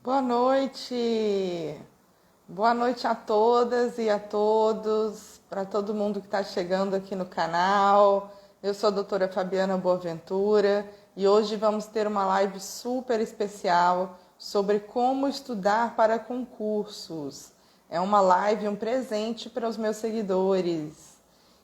Boa noite! Boa noite a todas e a todos, para todo mundo que está chegando aqui no canal. Eu sou a doutora Fabiana Boaventura e hoje vamos ter uma live super especial sobre como estudar para concursos. É uma live, um presente para os meus seguidores.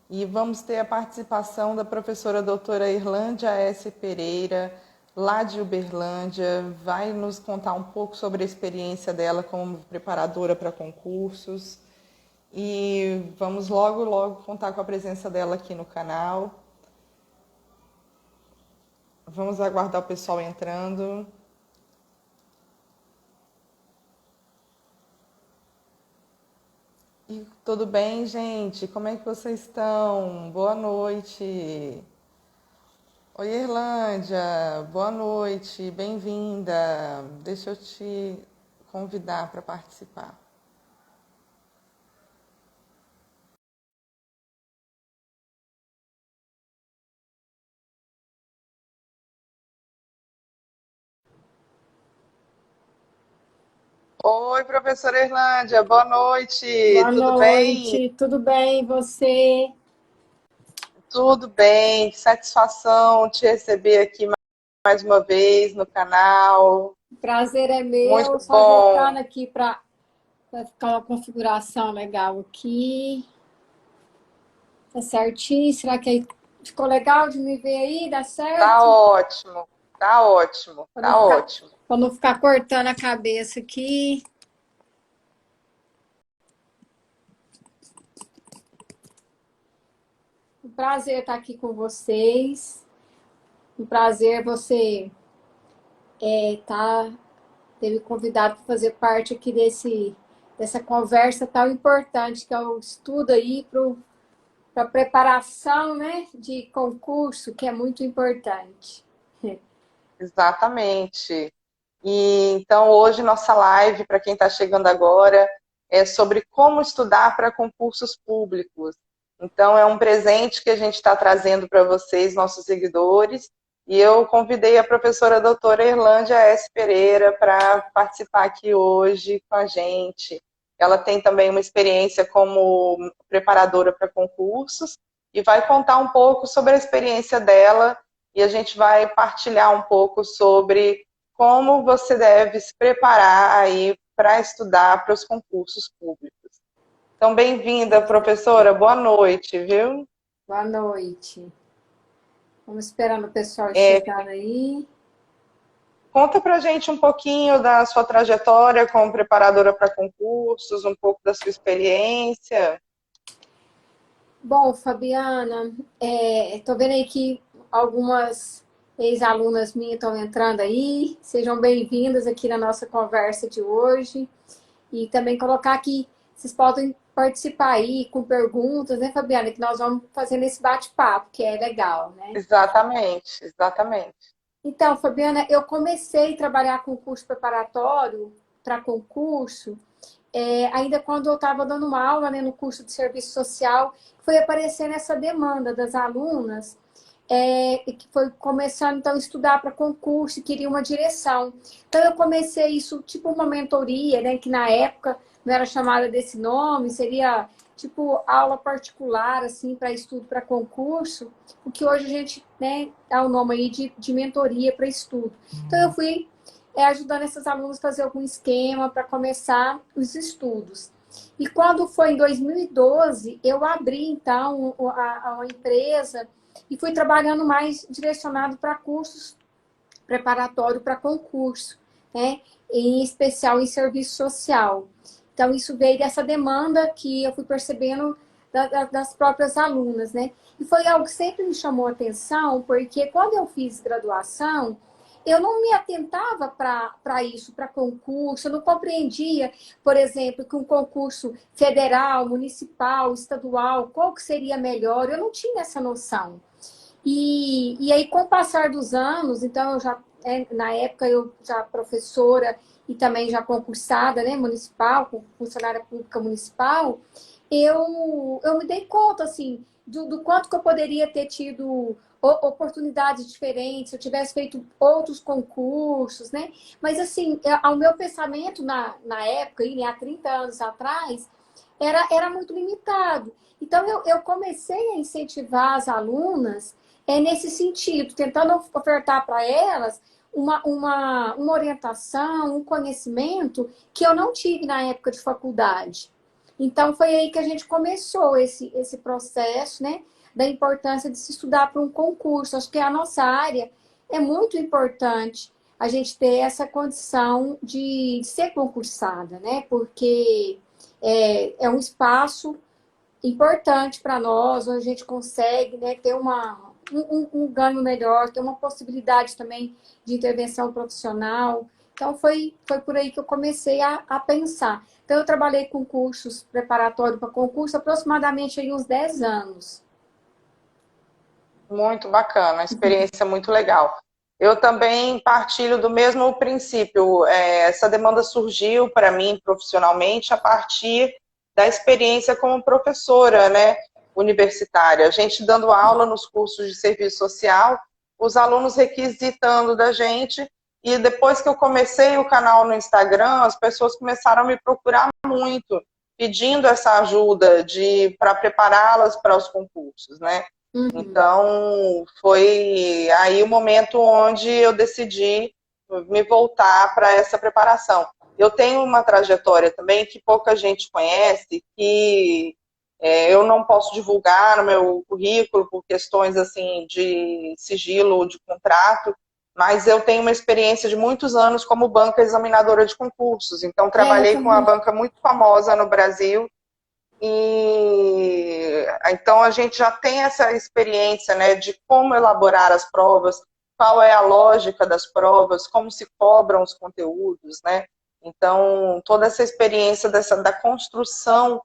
E vamos ter a participação da professora doutora Irlândia S. Pereira, lá de Uberlândia, vai nos contar um pouco sobre a experiência dela como preparadora para concursos. E vamos logo contar com a presença dela aqui no canal. Vamos aguardar o pessoal entrando. E tudo bem, gente? Como é que vocês estão? Boa noite. Oi, Irlândia, boa noite, bem-vinda. Deixa eu te convidar para participar. Oi, professora Irlândia, boa noite, Boa tudo bem? noite, tudo bem? E você? Tudo bem, que satisfação te receber aqui mais uma vez no canal. Prazer é meu, Muito só ajeitando bom. aqui para ficar uma configuração legal aqui. Tá certinho? Será que aí ficou legal de me ver aí? Dá Tá certo? ótimo, tá ótimo, tá ótimo. Para não ficar cortando a cabeça aqui. Um prazer estar aqui com vocês. Um prazer você ter me convidado para fazer parte aqui dessa conversa tão importante que é o estudo aí para preparação, né, de concurso, que é muito importante. Exatamente. E então hoje nossa live, para quem está chegando agora, é sobre como estudar para concursos públicos. Então é um presente que a gente está trazendo para vocês, nossos seguidores, e eu convidei a professora doutora Irlândia S. Pereira para participar aqui hoje com a gente. Ela tem também uma experiência como preparadora para concursos e vai contar um pouco sobre a experiência dela e a gente vai partilhar um pouco sobre como você deve se preparar aí para estudar para os concursos públicos. Então, bem-vinda, professora. Boa noite, viu? Boa noite. Vamos esperando o pessoal chegar aí. Conta pra gente um pouquinho da sua trajetória como preparadora para concursos, um pouco da sua experiência. Bom, Fabiana, estou vendo aí que algumas ex-alunas minhas estão entrando aí. Sejam bem-vindas aqui na nossa conversa de hoje. E também colocar aqui, vocês podem participar aí com perguntas, né, Fabiana? Que nós vamos fazendo esse bate-papo, que é legal, né? Exatamente, exatamente. Então, Fabiana, eu comecei a trabalhar com curso preparatório para concurso, ainda quando eu estava dando uma aula, né, no curso de serviço social, foi aparecendo essa demanda das alunas, que foi começando então a estudar para concurso e queria uma direção. Então eu comecei isso tipo uma mentoria, né, que na época não era chamada desse nome, seria tipo aula particular assim para estudo para concurso, o que hoje a gente, né, dá o nome aí de mentoria para estudo. Então eu fui ajudando essas alunas a fazer algum esquema para começar os estudos. E quando foi em 2012, eu abri então a empresa e fui trabalhando mais direcionado para cursos preparatório para concurso, né? Em especial em serviço social. Então, isso veio dessa demanda que eu fui percebendo das próprias alunas, né? E foi algo que sempre me chamou a atenção, porque quando eu fiz graduação, eu não me atentava para isso, para concurso, eu não compreendia, por exemplo, que um concurso federal, municipal, estadual, qual que seria melhor, eu não tinha essa noção. E aí, com o passar dos anos, então eu já, na época eu já professora e também já concursada, né, municipal, funcionária pública municipal, eu me dei conta, assim, do quanto que eu poderia ter tido oportunidades diferentes, se eu tivesse feito outros concursos, né? Mas, assim, ao meu pensamento na época, há 30 anos atrás, era muito limitado. Então, eu comecei a incentivar as alunas nesse sentido, tentando ofertar para elas uma orientação, um conhecimento que eu não tive na época de faculdade. Então, foi aí que a gente começou esse processo, né, da importância de se estudar para um concurso. Acho que a nossa área é muito importante a gente ter essa condição de ser concursada, né, porque é um espaço importante para nós, onde a gente consegue, né, ter um ganho melhor, ter uma possibilidade também de intervenção profissional. Então, foi por aí que eu comecei a pensar. Então, eu trabalhei com cursos preparatórios para concurso aproximadamente aí uns 10 anos. Muito bacana, experiência muito legal. Eu também partilho do mesmo princípio. Essa demanda surgiu para mim profissionalmente a partir da experiência como professora, né, universitária. A gente dando aula nos cursos de serviço social, os alunos requisitando da gente, e depois que eu comecei o canal no Instagram, as pessoas começaram a me procurar muito, pedindo essa ajuda para prepará-las para os concursos, né? Então, foi aí o momento onde eu decidi me voltar para essa preparação. Eu tenho uma trajetória também que pouca gente conhece, que eu não posso divulgar no meu currículo por questões assim de sigilo de contrato, mas eu tenho uma experiência de muitos anos como banca examinadora de concursos. Então, trabalhei com uma banca muito famosa no Brasil, e então a gente já tem essa experiência, né, de como elaborar as provas, qual é a lógica das provas, como se cobram os conteúdos, né? Então, toda essa experiência da construção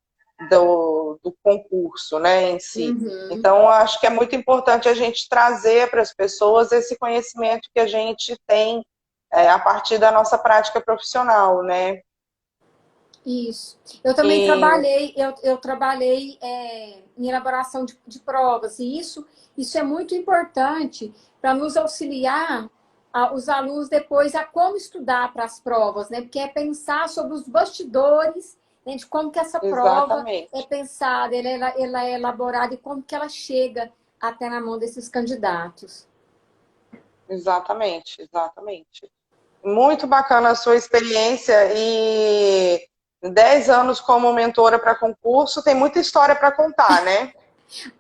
do concurso, né, em si. Então, acho que é muito importante a gente trazer para as pessoas esse conhecimento que a gente tem a partir da nossa prática profissional, né? Isso. Eu também eu trabalhei em elaboração de provas, e isso é muito importante para nos auxiliar os alunos depois a como estudar para as provas, né? Porque é pensar sobre os bastidores, né, de como que essa prova é pensada, ela é elaborada e como que ela chega até na mão desses candidatos. Exatamente, exatamente. Muito bacana a sua experiência, e 10 anos como mentora para concurso, tem muita história para contar, né?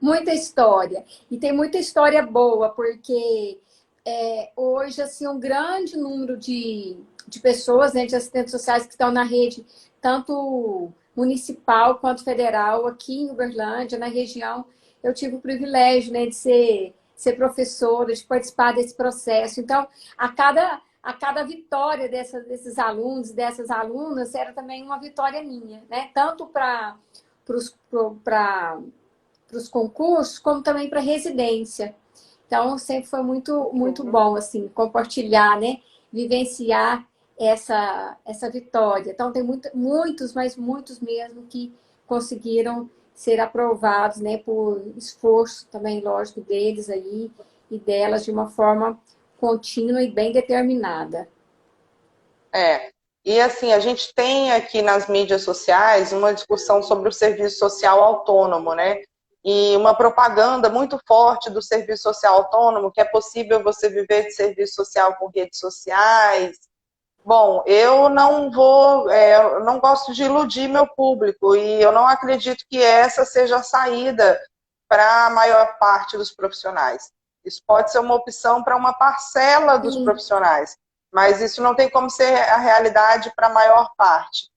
Muita história. E tem muita história boa, porque hoje, assim, um grande número de pessoas, né, de assistentes sociais que estão na rede, tanto municipal quanto federal, aqui em Uberlândia, na região, eu tive o privilégio, né, de ser professora, de participar desse processo. Então, a cada vitória desses alunos, dessas alunas, era também uma vitória minha, né? Tanto para os concursos, como também para residência. Então, sempre foi muito bom, assim, compartilhar, né? Vivenciar essa vitória. Então, tem muitos, mas muitos mesmo, que conseguiram ser aprovados, né? Por esforço também, lógico, deles aí e delas, de uma forma contínua e bem determinada. E assim, a gente tem aqui nas mídias sociais uma discussão sobre o serviço social autônomo, né? E uma propaganda muito forte do serviço social autônomo, que é possível você viver de serviço social com redes sociais. Bom, eu não gosto de iludir meu público, e eu não acredito que essa seja a saída para a maior parte dos profissionais. Isso pode ser uma opção para uma parcela dos profissionais, mas isso não tem como ser a realidade para a maior parte.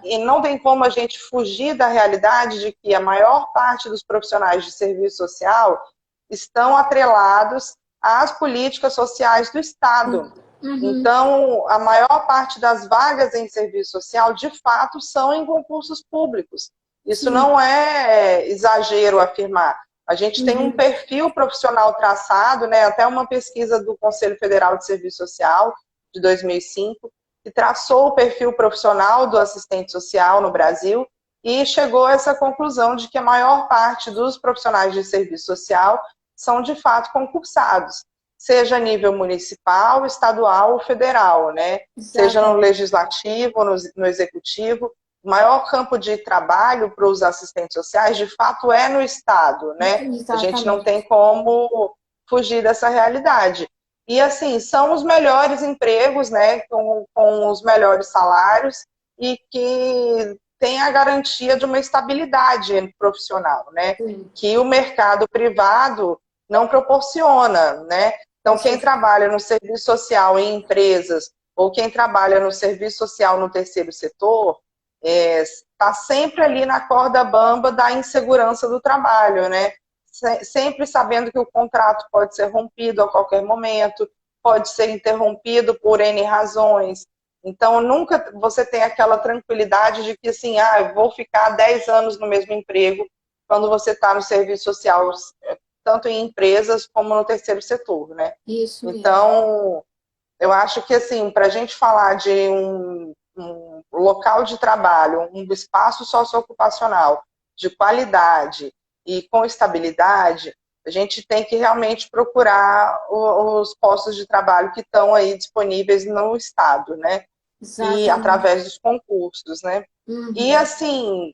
E não tem como a gente fugir da realidade de que a maior parte dos profissionais de serviço social estão atrelados às políticas sociais do Estado. Então, a maior parte das vagas em serviço social, de fato, são em concursos públicos. Isso não é exagero afirmar. A gente tem um perfil profissional traçado, né, até uma pesquisa do Conselho Federal de Serviço Social, de 2005, que traçou o perfil profissional do assistente social no Brasil e chegou a essa conclusão de que a maior parte dos profissionais de serviço social são de fato concursados, seja a nível municipal, estadual ou federal, né? Seja no Exatamente. legislativo, no executivo. O maior campo de trabalho para os assistentes sociais, de fato, é no Estado, né? A gente não tem Exatamente. como fugir dessa realidade. E, assim, são os melhores empregos, né? Com os melhores salários e que tem a garantia de uma estabilidade profissional, né? Sim, Que o mercado privado não proporciona, né? com Então, quem certeza. trabalha no serviço social em empresas ou quem trabalha no serviço social no terceiro setor está sempre ali na corda bamba da insegurança do trabalho, né? Sempre sabendo que o contrato pode ser rompido a qualquer momento, pode ser interrompido por N razões. Então, nunca você tem aquela tranquilidade de que, assim, eu vou ficar 10 anos no mesmo emprego quando você está no serviço social, tanto em empresas como no terceiro setor, né? Isso mesmo. Então, eu acho que, assim, para a gente falar de um local de trabalho, um espaço socioocupacional de qualidade e com estabilidade, a gente tem que realmente procurar os postos de trabalho que estão aí disponíveis no Estado, né? E Exatamente. através dos concursos, né? E, Uhum. assim,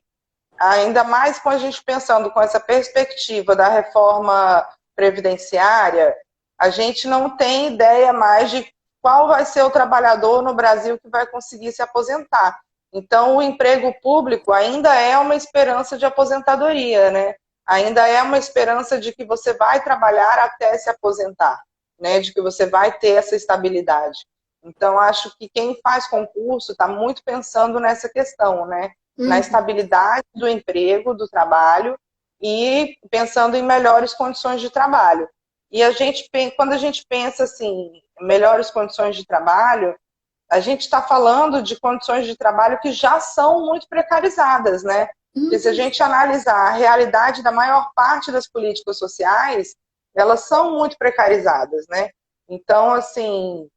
ainda mais com a gente pensando com essa perspectiva da reforma previdenciária, a gente não tem ideia mais de qual vai ser o trabalhador no Brasil que vai conseguir se aposentar. Então, o emprego público ainda é uma esperança de aposentadoria, né? Ainda é uma esperança de que você vai trabalhar até se aposentar, né? De que você vai ter essa estabilidade. Então, acho que quem faz concurso está muito pensando nessa questão, né? Na Uhum. estabilidade do emprego, do trabalho e pensando em melhores condições de trabalho. E quando a gente pensa assim, melhores condições de trabalho, a gente está falando de condições de trabalho que já são muito precarizadas, né? Porque se a Uhum. gente analisar a realidade da maior parte das políticas sociais, elas são muito precarizadas, né? Então, assim,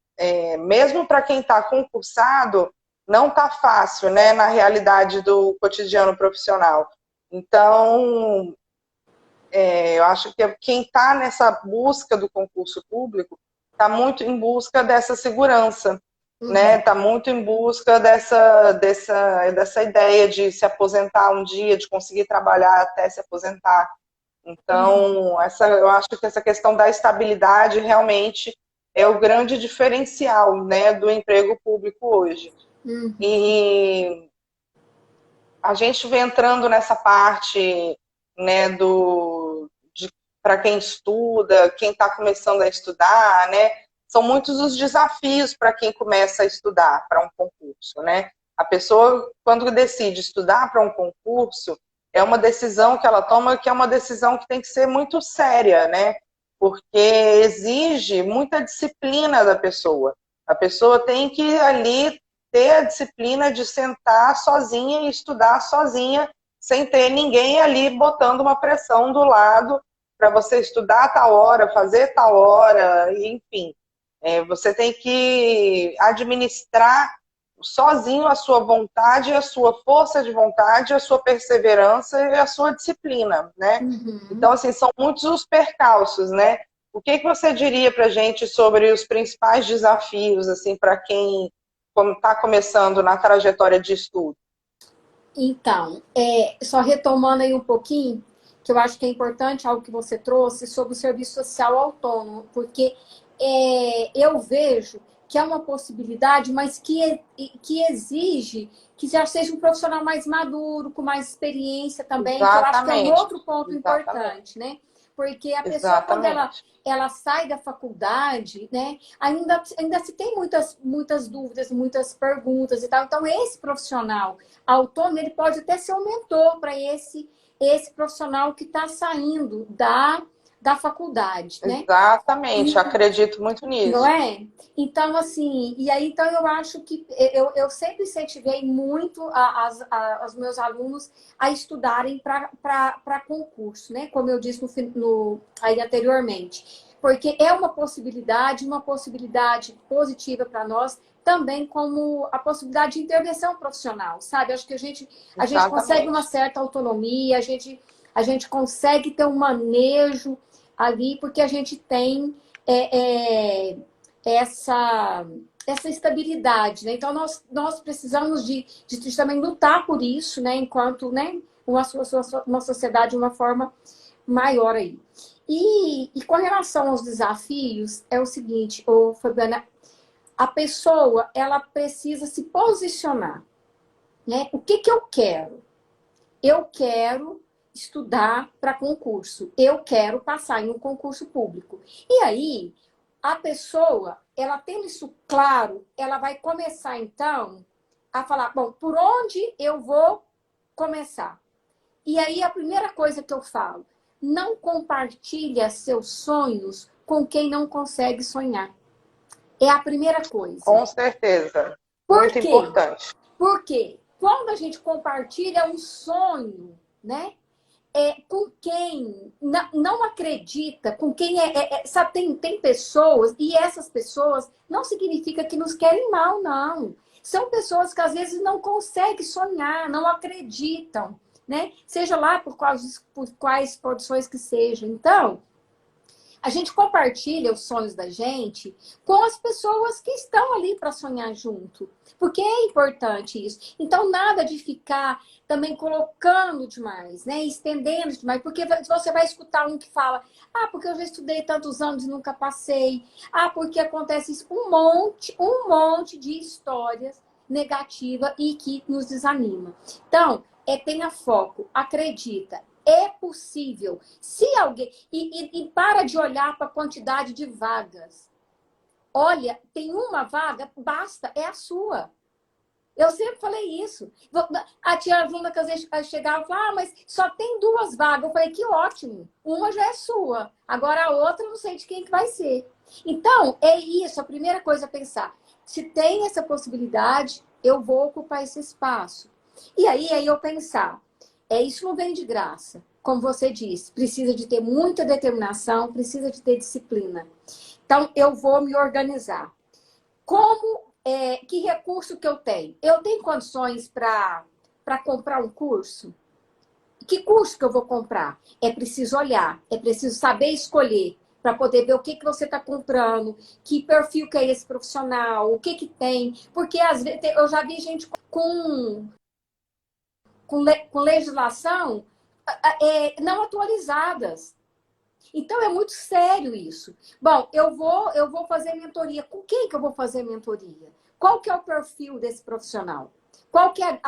mesmo para quem está concursado, não está fácil, né, na realidade do cotidiano profissional. Então, eu acho que quem está nessa busca do concurso público está muito em busca dessa segurança, né? Uhum. Está muito em busca dessa ideia de se aposentar um dia, de conseguir trabalhar até se aposentar. Uhum. Então, eu acho que essa questão da estabilidade realmente é o grande diferencial, né, do emprego público hoje. Uhum. E a gente vem entrando nessa parte, né, para quem estuda, quem está começando a estudar, né? São muitos os desafios para quem começa a estudar para um concurso, né? A pessoa, quando decide estudar para um concurso, é uma decisão que ela toma que é uma decisão que tem que ser muito séria, né? Porque exige muita disciplina da pessoa. A pessoa tem que ali ter a disciplina de sentar sozinha e estudar sozinha, sem ter ninguém ali botando uma pressão do lado para você estudar tal hora, fazer tal hora, enfim. Você tem que administrar sozinho a sua vontade, a sua força de vontade, a sua perseverança e a sua disciplina, né? Uhum. Então, assim, são muitos os percalços, né? O que você diria para a gente sobre os principais desafios, assim, para quem está começando na trajetória de estudo? Então, só retomando aí um pouquinho, que eu acho que é importante algo que você trouxe sobre o serviço social autônomo, porque eu vejo que é uma possibilidade, mas que exige que já seja um profissional mais maduro, com mais experiência também, que eu acho que é um Exatamente, outro ponto exatamente, importante, né? Porque a pessoa, quando exatamente, ela sai da faculdade, né, ainda se tem muitas dúvidas, muitas perguntas e tal. Então, esse profissional autônomo, ele pode até ser um mentor para esse profissional que está saindo da faculdade, né? exatamente. E, Acredito muito não nisso. é? Então, assim, e aí então eu acho que eu sempre incentivei muito os meus alunos a estudarem para concurso, né? Como eu disse aí anteriormente. Porque é uma possibilidade positiva para nós, também como a possibilidade de intervenção profissional, sabe? Acho que a gente consegue uma Exatamente. certa autonomia, a gente consegue ter um manejo ali, porque a gente tem essa estabilidade, né? Então, nós precisamos de também lutar por isso, né? Enquanto, né? Uma sociedade de uma forma maior aí. E com relação aos desafios, é o seguinte, Fabiana, a pessoa, ela precisa se posicionar, né? O que eu quero? Eu quero estudar para concurso. Eu quero passar em um concurso público. E aí, a pessoa, ela tendo isso claro, ela vai começar, então, a falar, bom, por onde eu vou começar? E aí, a primeira coisa que eu falo, não compartilha seus sonhos com quem não consegue sonhar. É a primeira coisa. Com certeza. Por Muito quê? importante. Porque quando a gente compartilha um sonho, né? Com quem não acredita, com quem sabe, tem pessoas, e essas pessoas não significa que nos querem mal, não. São pessoas que às vezes não conseguem sonhar, não acreditam, né? Seja lá por quais condições que sejam. Então, a gente compartilha os sonhos da gente com as pessoas que estão ali para sonhar junto. Porque é importante isso. Então, nada de ficar também colocando demais, né? Estendendo demais. Porque você vai escutar um que fala, porque eu já estudei tantos anos e nunca passei. Porque acontece isso. Um monte de histórias negativas e que nos desanima. Então, tenha foco, acredita. É possível. Se alguém. E para de olhar para a quantidade de vagas. Olha, tem uma vaga, basta, é a sua. Eu sempre falei isso. A tia Juna, que às vezes chegava e falava, mas só tem 2 vagas. Eu falei, que ótimo. Uma já é sua. Agora a outra, não sei de quem que vai ser. Então, é isso. A primeira coisa a pensar. Se tem essa possibilidade, eu vou ocupar esse espaço. E aí eu pensar. Isso não vem de graça. Como você disse, precisa de ter muita determinação, precisa de ter disciplina. Então, eu vou me organizar. Que recurso que eu tenho? Eu tenho condições para comprar um curso? Que curso que eu vou comprar? É preciso olhar, é preciso saber escolher para poder ver o que você está comprando, que perfil que é esse profissional, o que tem. Porque às vezes eu já vi gente com legislação não atualizadas. Então, é muito sério isso. Bom, eu vou fazer mentoria. Com quem que eu vou fazer mentoria? Qual que é o perfil desse profissional? Qual que é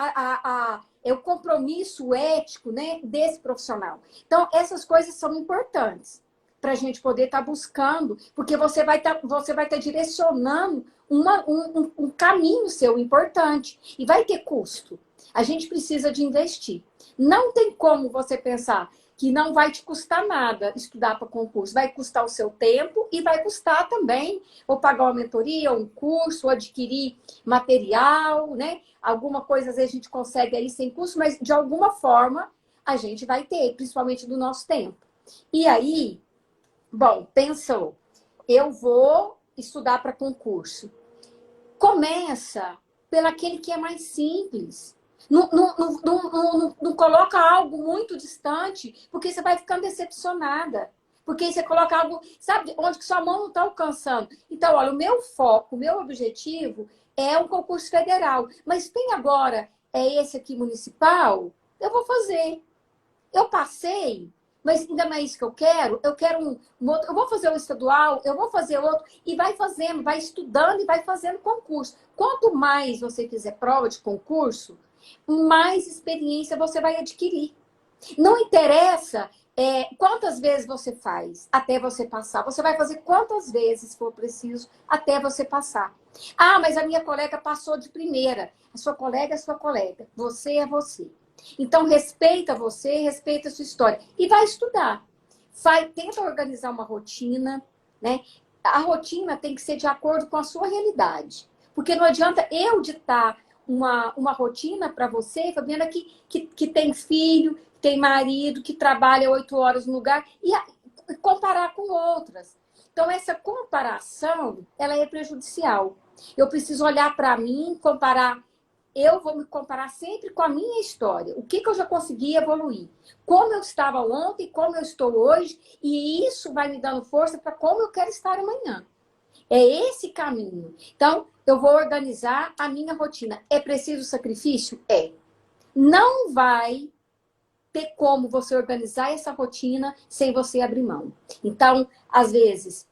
o compromisso ético, né, desse profissional? Então, essas coisas são importantes para a gente poder estar buscando, porque você vai estar direcionando um caminho seu importante. E vai ter custo. A gente precisa de investir. Não tem como você pensar que não vai te custar nada estudar para concurso. Vai custar o seu tempo e vai custar também ou pagar uma mentoria, ou um curso, ou adquirir material, né? Alguma coisa às vezes a gente consegue aí sem custo, mas de alguma forma a gente vai ter, principalmente do nosso tempo. E aí, bom, pensou, eu vou estudar para concurso. Começa pelo aquele que é mais simples. Não coloca algo muito distante, porque você vai ficando decepcionada. Porque você coloca algo, sabe, onde que sua mão não está alcançando. Então, olha, o meu foco, o meu objetivo é um concurso federal. Mas tem agora, esse aqui municipal, eu vou fazer. Eu passei, mas ainda não é isso que eu quero. Eu quero um outro. Eu vou fazer um estadual, eu vou fazer outro. E vai fazendo, vai estudando e vai fazendo concurso. Quanto mais você fizer prova de concurso, mais experiência você vai adquirir. Não interessa quantas vezes você faz até você passar. Você vai fazer quantas vezes for preciso até você passar. Mas a minha colega passou de primeira. A sua colega é sua colega. Você é você. Então, respeita você, respeita a sua história. E vai estudar. Tenta organizar uma rotina, né? A rotina tem que ser de acordo com a sua realidade. Porque não adianta eu ditar uma rotina para você, Fabiana, que tem filho, tem marido, que trabalha 8 horas no lugar, e comparar com outras. Então, essa comparação, ela é prejudicial. Eu preciso olhar para mim, comparar eu vou me comparar sempre com a minha história. O que eu já consegui evoluir? Como eu estava ontem, como eu estou hoje, e isso vai me dando força para como eu quero estar amanhã. É esse caminho. Então, eu vou organizar a minha rotina. É preciso sacrifício? É. Não vai ter como você organizar essa rotina sem você abrir mão. Então, às vezes,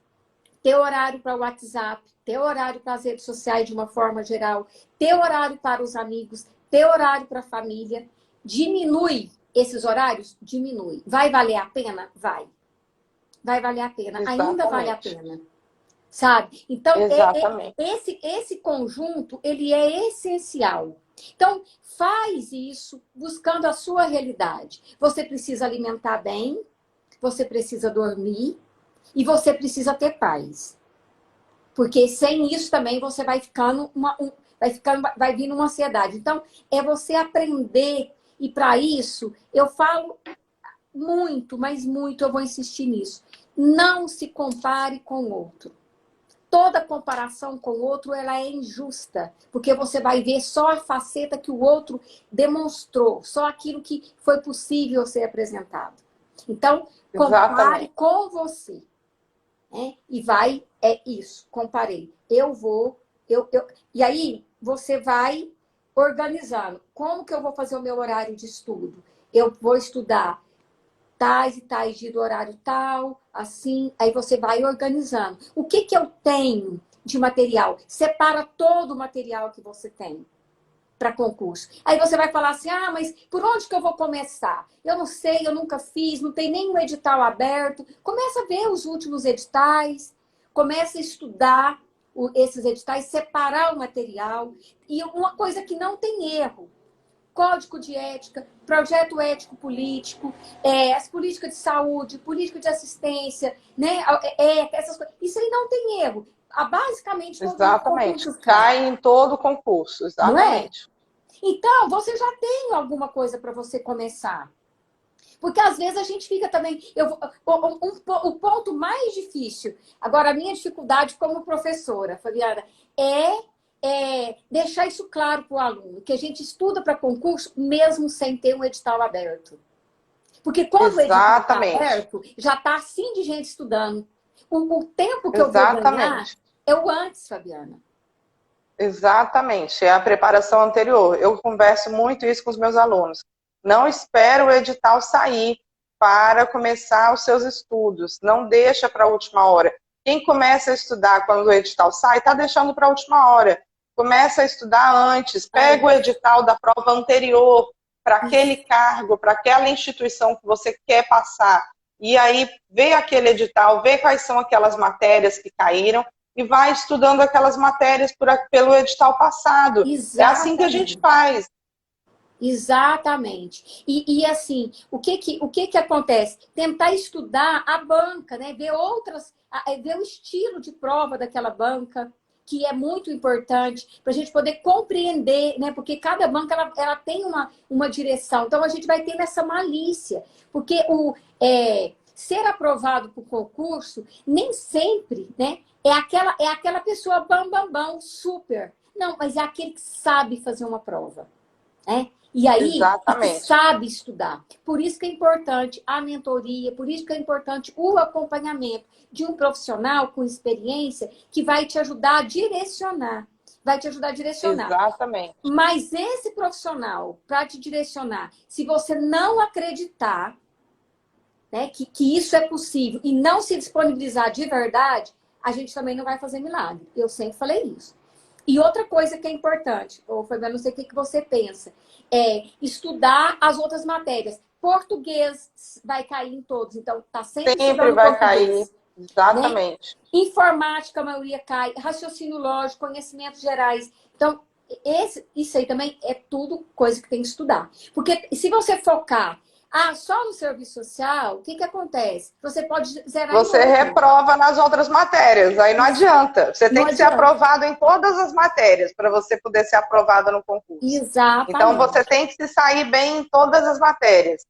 ter horário para o WhatsApp, ter horário para as redes sociais de uma forma geral, ter horário para os amigos, ter horário para a família. Diminui esses horários? Diminui. Vai valer a pena? Vai. Vai valer a pena. Exatamente. Ainda vale a pena. Sabe? Então, esse conjunto, ele é essencial. Então, faz isso buscando a sua realidade. Você precisa alimentar bem, você precisa dormir e você precisa ter paz. Porque sem isso também você vai ficando vai vindo uma ansiedade. Então, é você aprender, e para isso, eu falo muito, mas muito, eu vou insistir nisso. Não se compare com o outro. Toda comparação com o outro, ela é injusta, porque você vai ver só a faceta que o outro demonstrou, só aquilo que foi possível ser apresentado. Então, compare com você. Né? E é isso, comparei. E aí, você vai organizando. Como que eu vou fazer o meu horário de estudo? Eu vou estudar tais e tais dias do horário tal, assim, aí você vai organizando. O que eu tenho de material? Separa todo o material que você tem para concurso. Aí você vai falar assim, mas por onde que eu vou começar? Eu não sei, eu nunca fiz, não tem nenhum edital aberto. Começa a ver os últimos editais, começa a estudar esses editais, separar o material. E uma coisa que não tem erro, código de ética, projeto ético político, as políticas de saúde, política de assistência, né? Essas coisas. Isso aí não tem erro. Basicamente, exatamente. Cai em todo concurso, exatamente. Não é? Então, você já tem alguma coisa para você começar. Porque às vezes a gente fica também. O ponto mais difícil, agora a minha dificuldade como professora, Fabiana, deixar isso claro para o aluno, que a gente estuda para concurso mesmo sem ter um edital aberto. Porque quando o edital está aberto, já está assim de gente estudando. O tempo que eu vou ganhar é o antes, Fabiana. Exatamente, é a preparação anterior. Eu converso muito isso com os meus alunos. Não espera o edital sair para começar os seus estudos. Não deixa para a última hora. Quem começa a estudar quando o edital sai, está deixando para a última hora. Começa a estudar antes, pega o edital da prova anterior para aquele cargo, para aquela instituição que você quer passar. E aí vê aquele edital, vê quais são aquelas matérias que caíram e vai estudando aquelas matérias pelo edital passado. Exatamente. É assim que a gente faz. Exatamente. E assim, o que acontece? Tentar estudar a banca, né? Ver o estilo de prova daquela banca, que é muito importante para a gente poder compreender, né? Porque cada banca ela tem uma direção. Então a gente vai ter essa malícia, porque ser aprovado por concurso nem sempre, né? É aquela pessoa bam, super. Não, mas é aquele que sabe fazer uma prova, né? E aí, sabe estudar. Por isso que é importante a mentoria, por isso que é importante o acompanhamento de um profissional com experiência que vai te ajudar a direcionar. Vai te ajudar a direcionar. Exatamente. Mas esse profissional, para te direcionar, se você não acreditar, né, que isso é possível e não se disponibilizar de verdade, a gente também não vai fazer milagre. Eu sempre falei isso. E outra coisa que é importante, Fabiana, não sei o que você pensa, é estudar as outras matérias. Português vai cair em todos, então tá sempre vai cair, exatamente. Né? Informática, a maioria cai, raciocínio lógico, conhecimentos gerais. Então, isso aí também é tudo coisa que tem que estudar. Porque se você focar só no serviço social, o que acontece? Você pode zerar Você reprova nas outras matérias, aí não adianta. Você tem que ser aprovado em todas as matérias para você poder ser aprovada no concurso. Exatamente. Então, você tem que se sair bem em todas as matérias.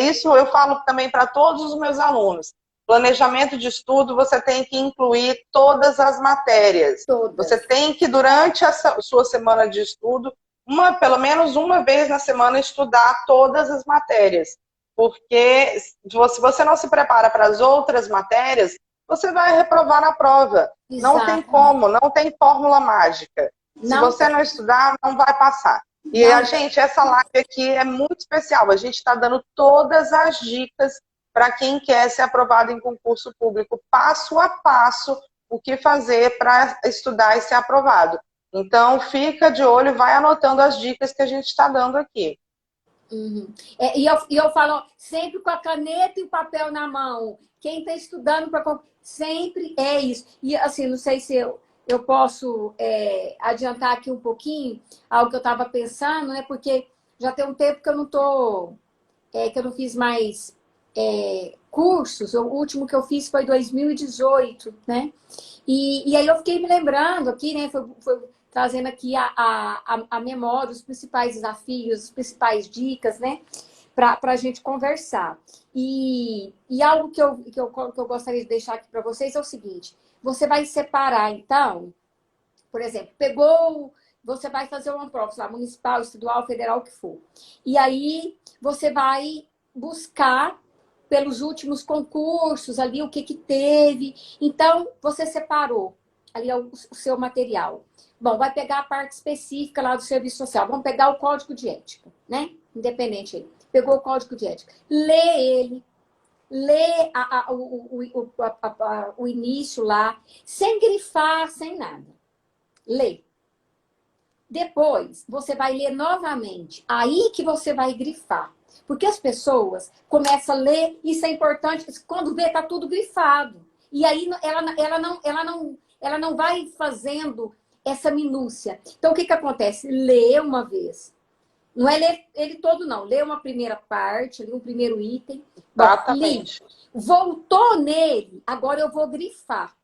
Isso eu falo também para todos os meus alunos. Planejamento de estudo, você tem que incluir todas as matérias. Você tem que, durante a sua semana de estudo, pelo menos uma vez na semana, estudar todas as matérias. Porque se você não se prepara para as outras matérias, você vai reprovar na prova. Não tem como, não tem fórmula mágica. Se você não estudar, não vai passar. E essa live aqui é muito especial. A gente está dando todas as dicas para quem quer ser aprovado em concurso público, passo a passo, o que fazer para estudar e ser aprovado. Então, fica de olho, vai anotando as dicas que a gente está dando aqui. Uhum. Eu falo sempre com a caneta e o papel na mão. Quem está estudando para sempre é isso. E assim, não sei se eu posso adiantar aqui um pouquinho algo que eu estava pensando, né? Porque já tem um tempo que eu não tô, que eu não fiz mais cursos. O último que eu fiz foi 2018, né? E aí eu fiquei me lembrando aqui, né? Foi trazendo aqui a memória, os principais desafios, as principais dicas, né? Para a gente conversar. E algo que eu gostaria de deixar aqui para vocês é o seguinte: você vai separar, então, por exemplo, você vai fazer uma prova, lá, municipal, estadual, federal, o que for. E aí você vai buscar pelos últimos concursos ali o que teve. Então, você separou ali o seu material. Bom, vai pegar a parte específica lá do serviço social. Vamos pegar o código de ética, né? Independente aí. Pegou o código de ética. Lê ele. Lê o início lá, sem grifar, sem nada. Lê. Depois, você vai ler novamente. Aí que você vai grifar. Porque as pessoas começam a ler, isso é importante, quando vê, tá tudo grifado. E aí ela não vai fazendo essa minúcia. Então, o que acontece? Lê uma vez. Não é ler ele todo, não. Lê uma primeira parte, um primeiro item. Exatamente. Voltou nele, agora eu vou grifar.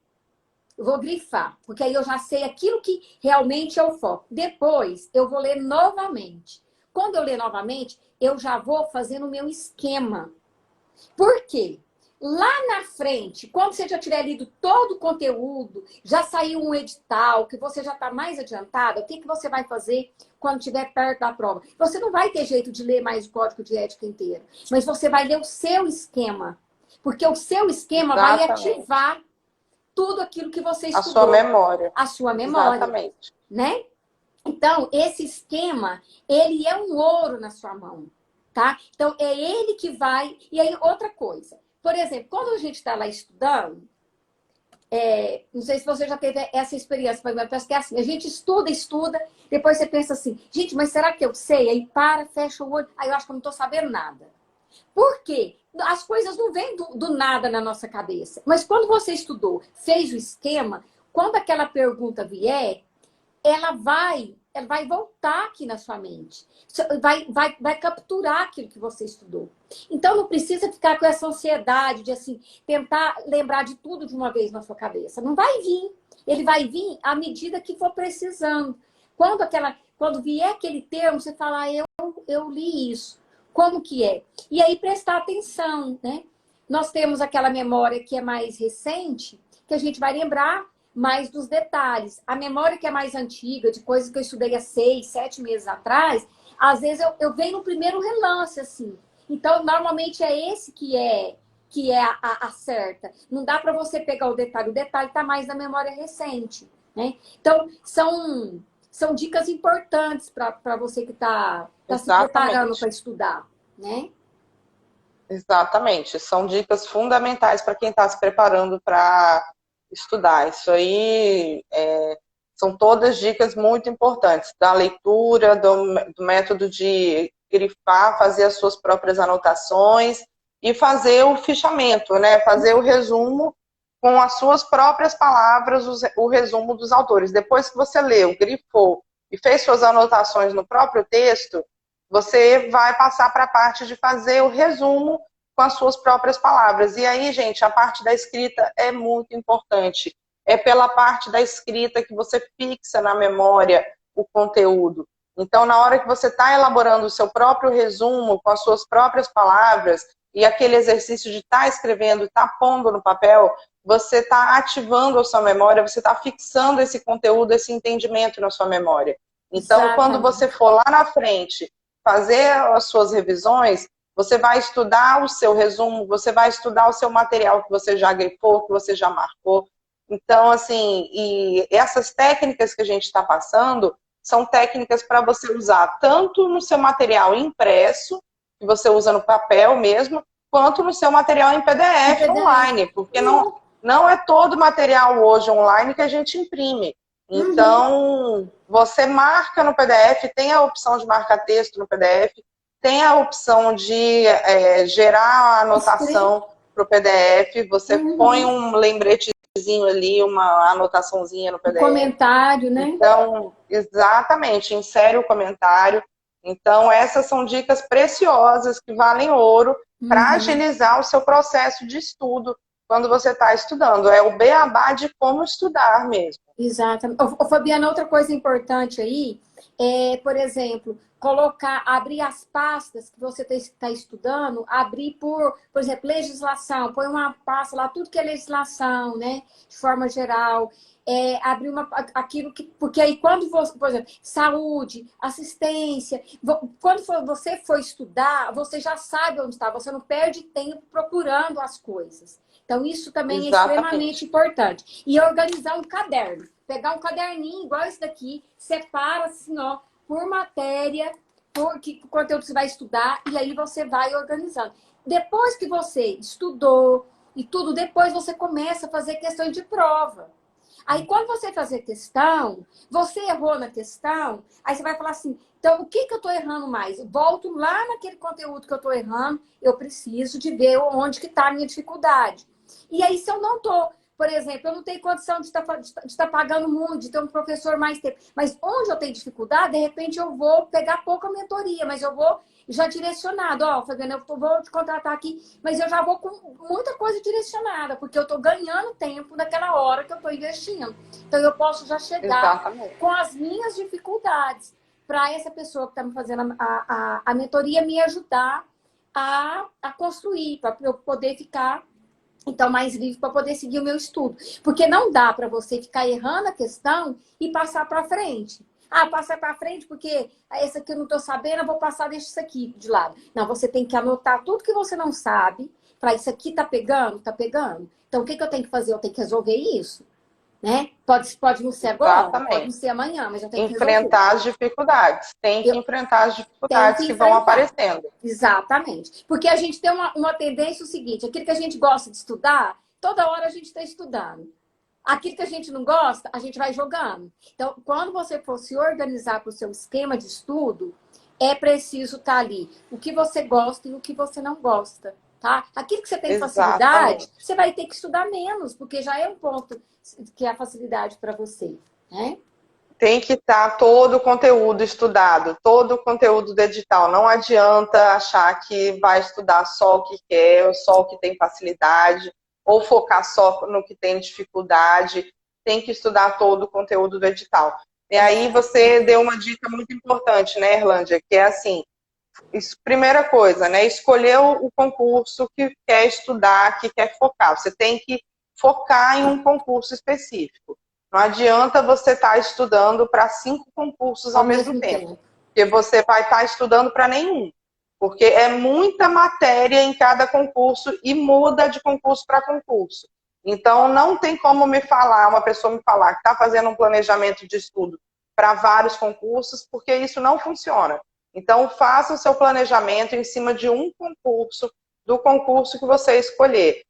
Eu vou grifar, porque aí eu já sei aquilo que realmente é o foco. Depois, eu vou ler novamente. Quando eu ler novamente, eu já vou fazendo o meu esquema. Por quê? Lá na frente, quando você já tiver lido todo o conteúdo, já saiu um edital, que você já está mais adiantado, o que você vai fazer quando estiver perto da prova? Você não vai ter jeito de ler mais o código de ética inteiro, mas você vai ler o seu esquema. Porque o seu esquema vai ativar tudo aquilo que você estudou. A sua memória. A sua memória. Exatamente. Né? Então, esse esquema, ele é um ouro na sua mão, tá? Então, é ele que vai... E aí, outra coisa. Por exemplo, quando a gente está lá estudando, não sei se você já teve essa experiência, mas eu penso que é assim, a gente estuda, depois você pensa assim, gente, mas será que eu sei? Aí para, fecha o olho, aí eu acho que eu não estou sabendo nada. Por quê? As coisas não vêm do nada na nossa cabeça. Mas quando você estudou, fez o esquema, quando aquela pergunta vier, ela vai voltar aqui na sua mente. Vai capturar aquilo que você estudou. Então, não precisa ficar com essa ansiedade de, assim, tentar lembrar de tudo de uma vez na sua cabeça. Não vai vir. Ele vai vir à medida que for precisando. Quando vier aquele termo, você fala, eu li isso. Como que é? E aí, prestar atenção, né? Nós temos aquela memória que é mais recente, que a gente vai lembrar mais dos detalhes. A memória que é mais antiga, de coisas que eu estudei há 6, 7 meses atrás, às vezes eu venho no primeiro relance, assim. Então, normalmente é esse que é a certa. Não dá para você pegar o detalhe está mais na memória recente, né? Então, são dicas importantes para você que está se preparando para estudar, né? Exatamente. São dicas fundamentais para quem está se preparando para estudar. Isso aí são todas dicas muito importantes. Da leitura, do método de grifar, fazer as suas próprias anotações e fazer o fichamento, né? Fazer o resumo com as suas próprias palavras, o resumo dos autores. Depois que você leu, grifou e fez suas anotações no próprio texto, você vai passar para a parte de fazer o resumo com as suas próprias palavras. E aí, gente, a parte da escrita é muito importante. É pela parte da escrita que você fixa na memória o conteúdo. Então, na hora que você está elaborando o seu próprio resumo com as suas próprias palavras e aquele exercício de estar escrevendo, estar pondo no papel, você está ativando a sua memória, você está fixando esse conteúdo, esse entendimento na sua memória. Então, quando Exatamente. você for lá na frente fazer as suas revisões, você vai estudar o seu resumo, você vai estudar o seu material que você já grifou, que você já marcou. Então, assim, e essas técnicas que a gente está passando são técnicas para você usar tanto no seu material impresso, que você usa no papel mesmo, quanto no seu material em Em PDF PDF. online, porque não é todo material hoje online que a gente imprime. Uhum. Então, você marca no PDF, tem a opção de marcar texto no PDF, tem a opção de gerar a Escreve. anotação para o PDF, você põe Uhum. um lembretezinho ali, uma anotaçãozinha no O PDF. comentário, né? Então, exatamente, insere o comentário. Então, essas são dicas preciosas que valem ouro para Uhum. agilizar o seu processo de estudo quando você está estudando. É o beabá de como estudar mesmo. Exatamente. Ô, Fabiana, outra coisa importante aí é, por exemplo, colocar, abrir as pastas que você está estudando, abrir por exemplo, legislação, põe uma pasta lá, tudo que é legislação, né? De forma geral. É, abrir aquilo que. Porque aí, quando você, por exemplo, saúde, assistência, quando você for estudar, você já sabe onde está, você não perde tempo procurando as coisas. Então, isso também é extremamente Exatamente. importante. E organizar um caderno. Pegar um caderninho igual esse daqui, separa assim, ó, por matéria, por que conteúdo você vai estudar, e aí você vai organizando. Depois que você estudou e tudo, depois você começa a fazer questões de prova. Aí, quando você fazer questão, você errou na questão, aí você vai falar assim, então, o que eu estou errando mais? Volto lá naquele conteúdo que eu estou errando, eu preciso de ver onde que está a minha dificuldade. E aí, se eu não estou, por exemplo, eu não tenho condição de estar pagando muito, de ter um professor mais tempo, mas onde eu tenho dificuldade, de repente eu vou pegar pouca mentoria, mas eu vou já direcionado. Ó, Fabiana, eu vou te contratar aqui, mas eu já vou com muita coisa direcionada, porque eu estou ganhando tempo naquela hora que eu estou investindo. Então, eu posso já chegar Exatamente. com as minhas dificuldades para essa pessoa que está me fazendo a mentoria me ajudar a construir, para eu poder ficar então mais livre para poder seguir o meu estudo. Porque não dá para você ficar errando a questão e passar para frente. Ah, passar para frente porque esse aqui eu não estou sabendo, eu vou passar, deixa isso aqui de lado. Não, você tem que anotar tudo que você não sabe. Falar, isso aqui tá pegando? Tá pegando. Então, o que eu tenho que fazer? Eu tenho que resolver isso, né? Pode não ser agora, pode não Exatamente. ser amanhã, mas eu tenho que resolver. Enfrentar as dificuldades. Tem que Eu enfrentar as tenho dificuldades que que vão enfrentar. aparecendo. Exatamente. Porque a gente tem uma tendência o seguinte, aquilo que a gente gosta de estudar, toda hora a gente está estudando. Aquilo que a gente não gosta, a gente vai jogando. Então, quando você for se organizar para o seu esquema de estudo, é preciso estar ali o que você gosta e o que você não gosta, tá? Aquilo que você tem facilidade, Exatamente. você vai ter que estudar menos, porque já é um ponto que é a facilidade para você, né? Tem que estar todo o conteúdo estudado, todo o conteúdo do edital. Não adianta achar que vai estudar só o que quer, só o que tem facilidade, ou focar só no que tem dificuldade. Tem que estudar todo o conteúdo do edital. E aí você deu uma dica muito importante, né, Erlândia? Que é assim, primeira coisa, né? Escolher o concurso que quer estudar, que quer focar. Você tem que focar em um concurso específico. Não adianta você estar estudando para 5 concursos ao Ao mesmo mesmo tempo, tempo. porque você vai estar estudando para nenhum. Porque é muita matéria em cada concurso e muda de concurso para concurso. Então, não tem como uma pessoa me falar que está fazendo um planejamento de estudo para vários concursos, porque isso não funciona. Então, faça o seu planejamento em cima de um concurso, do concurso que você escolher.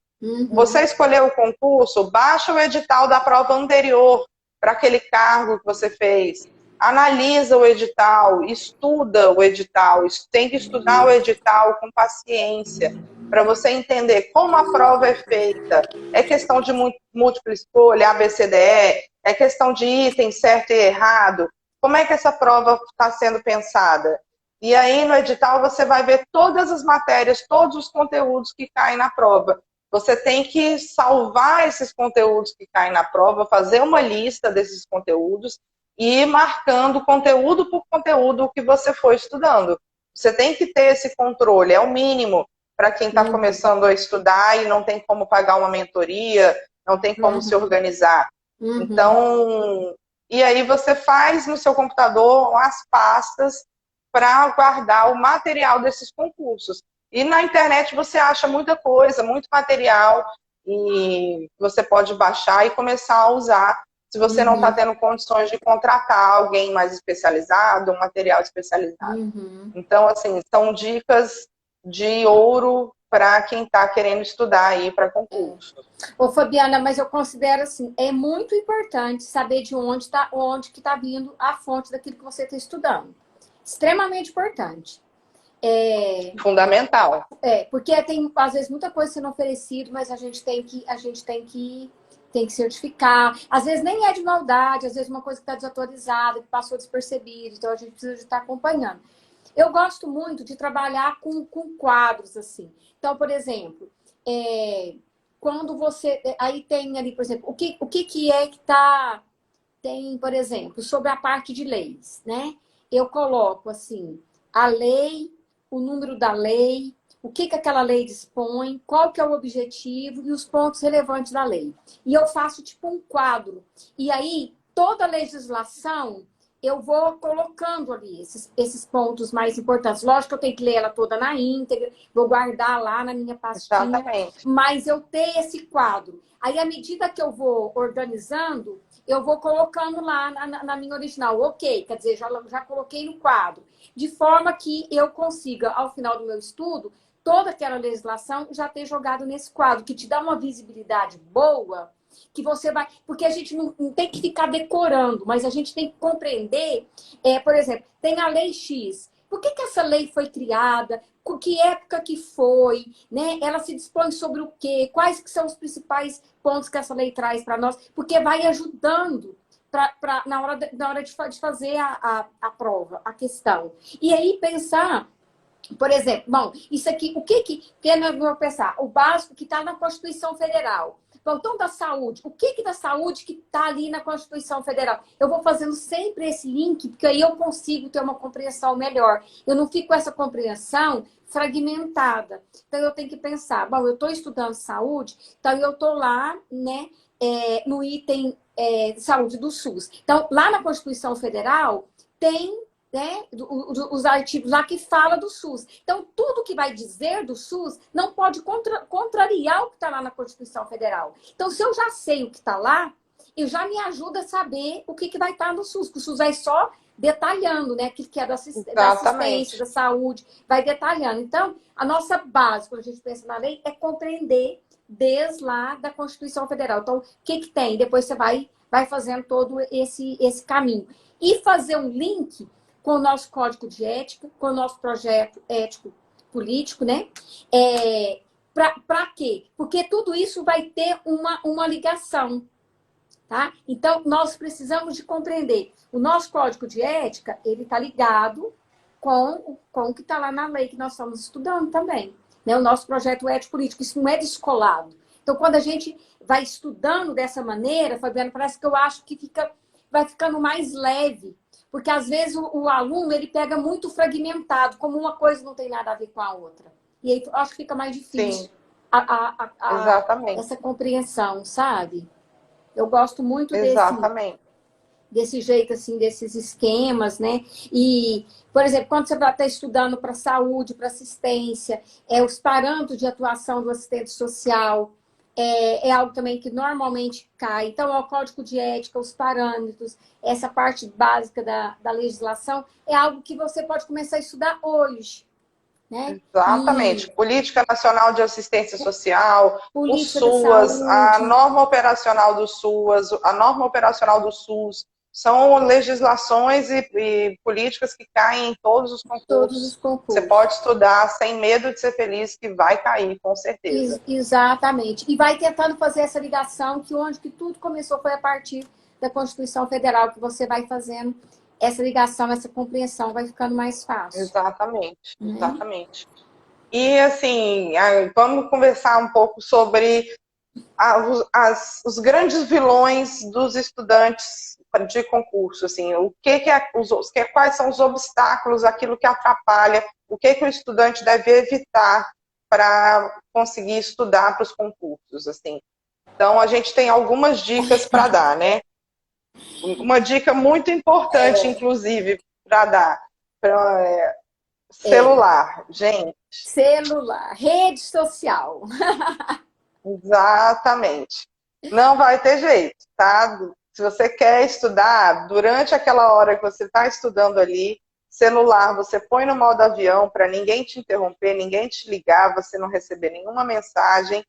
Você Uhum. escolheu o concurso, baixa o edital da prova anterior para aquele cargo que você fez. Analisa o edital, estuda o edital, tem que estudar o edital com paciência, para você entender como a prova é feita. É questão de múltipla escolha, ABCDE, é questão de item certo e errado. Como é que essa prova está sendo pensada? E aí, no edital, você vai ver todas as matérias, todos os conteúdos que caem na prova. Você tem que salvar esses conteúdos que caem na prova, fazer uma lista desses conteúdos e ir marcando conteúdo por conteúdo o que você foi estudando. Você tem que ter esse controle, é o mínimo para quem está Uhum. começando a estudar e não tem como pagar uma mentoria, não tem como se Uhum. organizar. Uhum. Então, e aí você faz no seu computador as pastas para guardar o material desses concursos. E na internet você acha muita coisa, muito material, e você pode baixar e começar a usar, se você não está tendo condições de contratar alguém mais especializado, um material especializado. Então, assim, são dicas de ouro para quem está querendo estudar aí para concurso. Ô, Fabiana, mas eu considero assim, é muito importante saber de onde que está vindo a fonte daquilo que você está estudando. Extremamente importante. Fundamental. Porque tem, às vezes, muita coisa sendo oferecida, mas a gente tem que certificar. Às vezes nem é de maldade, às vezes uma coisa que está desatualizada, que passou despercebida, então a gente precisa de estar acompanhando. Eu gosto muito de trabalhar com quadros, assim. Então, por exemplo, quando você... Aí tem ali, por exemplo, o que é que está... Tem, por exemplo, sobre a parte de leis, né? Eu coloco, assim, a lei, o número da lei, o que aquela lei dispõe, qual que é o objetivo e os pontos relevantes da lei. E eu faço, tipo, um quadro. E aí, toda a legislação, eu vou colocando ali esses pontos mais importantes. Lógico que eu tenho que ler ela toda na íntegra, vou guardar lá na minha pastinha, Exatamente. mas eu ter esse quadro. Aí, à medida que eu vou organizando, eu vou colocando lá na minha original. Ok, quer dizer, já coloquei no quadro. De forma que eu consiga, ao final do meu estudo, toda aquela legislação já ter jogado nesse quadro, que te dá uma visibilidade boa, que você vai... Porque a gente não tem que ficar decorando, mas a gente tem que compreender, por exemplo, tem a lei X. Por que essa lei foi criada? Que época que foi? Né? Ela se dispõe sobre o quê? Quais que são os principais pontos que essa lei traz para nós? Porque vai ajudando na hora de fazer a prova, a questão. E aí pensar... Por exemplo, bom, isso aqui, o que nós vamos pensar? O básico que está na Constituição Federal. Bom, então, da saúde. O que da saúde que está ali na Constituição Federal? Eu vou fazendo sempre esse link, porque aí eu consigo ter uma compreensão melhor. Eu não fico com essa compreensão fragmentada. Então, eu tenho que pensar, bom, eu estou estudando saúde, então eu estou lá, né, no item saúde do SUS. Então, lá na Constituição Federal, tem, né, os artigos lá que fala do SUS. Então, tudo que vai dizer do SUS não pode contrariar o que está lá na Constituição Federal. Então, se eu já sei o que está lá, eu já me ajuda a saber o que vai estar no SUS, porque o SUS vai só detalhando, né, aquilo que é da assistência, da saúde, vai detalhando. Então, a nossa base, quando a gente pensa na lei, é compreender desde lá da Constituição Federal. Então, o que tem? Depois você vai fazendo todo esse caminho. E fazer um link com o nosso código de ética, com o nosso projeto ético político, né? Para quê? Porque tudo isso vai ter uma ligação, tá? Então, nós precisamos de compreender. O nosso código de ética, ele está ligado com o que está lá na lei que nós estamos estudando também. Né? O nosso projeto ético político, isso não é descolado. Então, quando a gente vai estudando dessa maneira, Fabiana, parece que eu acho que vai ficando mais leve. Porque, às vezes, o aluno ele pega muito fragmentado, como uma coisa não tem nada a ver com a outra. E aí, eu acho que fica mais difícil essa compreensão, sabe? Eu gosto muito desse jeito, assim, desses esquemas, né? E, por exemplo, quando você vai estar estudando para saúde, para assistência, os parâmetros de atuação do assistente social, é algo também que normalmente cai. Então, o código de ética, os parâmetros, essa parte básica da legislação, é algo que você pode começar a estudar hoje. Né? Exatamente. Política Nacional de Assistência Social, o SUAS, a norma operacional do SUAS, a norma operacional do SUS, são legislações e políticas que caem em todos os concursos. Você pode estudar sem medo de ser feliz, que vai cair, com certeza. Exatamente. E vai tentando fazer essa ligação, que onde que tudo começou foi a partir da Constituição Federal, que você vai fazendo essa ligação, essa compreensão, vai ficando mais fácil. Exatamente, exatamente. E, assim, vamos conversar um pouco sobre os grandes vilões dos estudantes de concurso, assim, quais são os obstáculos, aquilo que atrapalha, o que o estudante deve evitar para conseguir estudar para os concursos, assim. Então, a gente tem algumas dicas para dar, né? Uma dica muito importante, inclusive, para dar para celular, gente. Celular, rede social. Exatamente. Não vai ter jeito, tá? Se você quer estudar, durante aquela hora que você está estudando ali, celular, você põe no modo avião para ninguém te interromper, ninguém te ligar, você não receber nenhuma mensagem.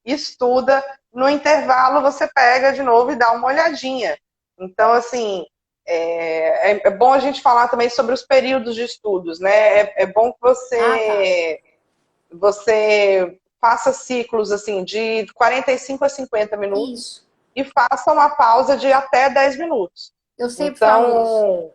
Estuda, no intervalo você pega de novo e dá uma olhadinha. Então, assim, é bom a gente falar também sobre os períodos de estudos, né? É bom que Ah, tá. você faça ciclos assim de 45 a 50 minutos Isso. e faça uma pausa de até 10 minutos. Eu sempre falo isso. Então,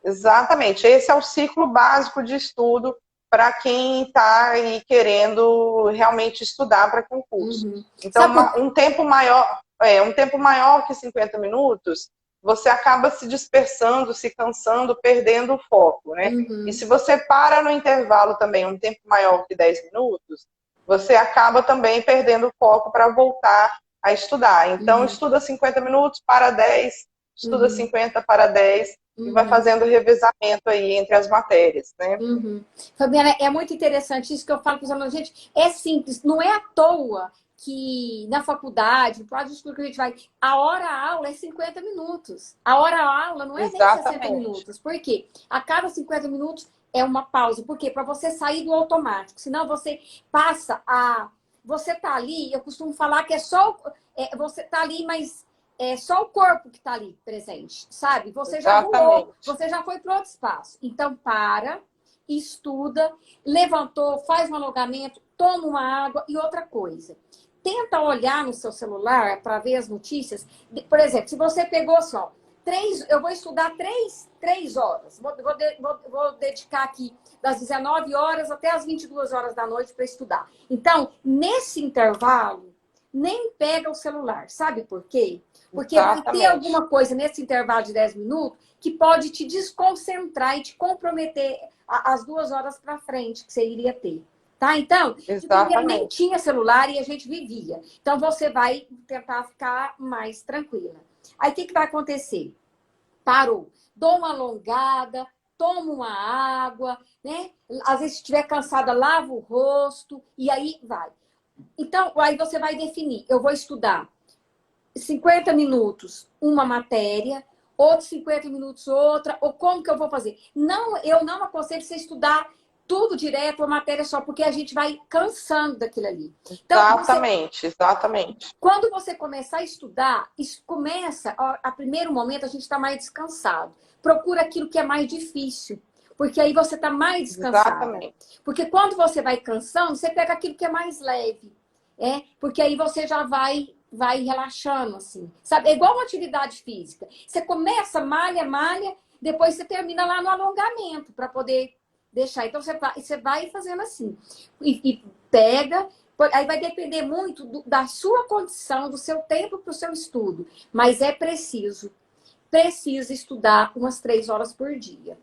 exatamente, esse é o ciclo básico de estudo para quem está aí querendo realmente estudar para concurso. Uhum. Então, Sabe por um tempo maior que 50 minutos, você acaba se dispersando, se cansando, perdendo o foco, né? E Uhum. se você para no intervalo também um tempo maior que 10 minutos, você acaba também perdendo o foco para voltar a estudar. Então, Uhum. estuda 50 minutos, para 10, estuda Uhum. 50 para 10 e vai Uhum. fazendo revezamento aí entre as matérias, né? Uhum. Fabiana, é muito interessante isso que eu falo para os alunos. Gente, é simples, não é à toa que na faculdade, no próprio estudo que a gente vai, a hora-aula é 50 minutos. A hora-aula não é nem 60 Exatamente. minutos. Por quê? A cada 50 minutos é uma pausa. Por quê? Para você sair do automático. Senão você passa a. Você tá ali, eu costumo falar que é só. Você tá ali, mas é só o corpo que está ali presente, sabe? Você já voou, Exatamente. você já foi para outro espaço. Então, para, estuda, levantou, faz um alongamento, toma uma água e outra coisa. Tenta olhar no seu celular para ver as notícias. Por exemplo, se você pegou só eu vou estudar três horas. Vou dedicar aqui das 19 horas até as 22 horas da noite para estudar. Então, nesse intervalo, nem pega o celular. Sabe por quê? Porque vai ter Exatamente. alguma coisa nesse intervalo de 10 minutos que pode te desconcentrar e te comprometer as 2 horas para frente que você iria ter. Tá? Então, de primeiro nem Exatamente. tinha celular e a gente vivia. Então, você vai tentar ficar mais tranquila. Aí, o que vai acontecer? Parou. Dou uma alongada, toma uma água, né? Às vezes, se estiver cansada, lava o rosto e aí vai. Então, aí você vai definir. Eu vou estudar 50 minutos uma matéria, outros 50 minutos outra, ou como que eu vou fazer? Não, eu não aconselho você estudar tudo direto, uma matéria só, porque a gente vai cansando daquilo ali. Então, Exatamente. Exatamente. quando você começar a estudar, isso começa, a primeiro momento a gente está mais descansado. Procura aquilo que é mais difícil, porque aí você está mais descansada. Exatamente. Porque quando você vai cansando, você pega aquilo que é mais leve, porque aí você já vai relaxando, assim. Sabe? É igual uma atividade física. Você começa, malha, malha, depois você termina lá no alongamento para poder deixar. Então você vai fazendo assim. E pega. Aí vai depender muito da sua condição, do seu tempo para o seu estudo. Mas é preciso estudar umas 3 horas por dia,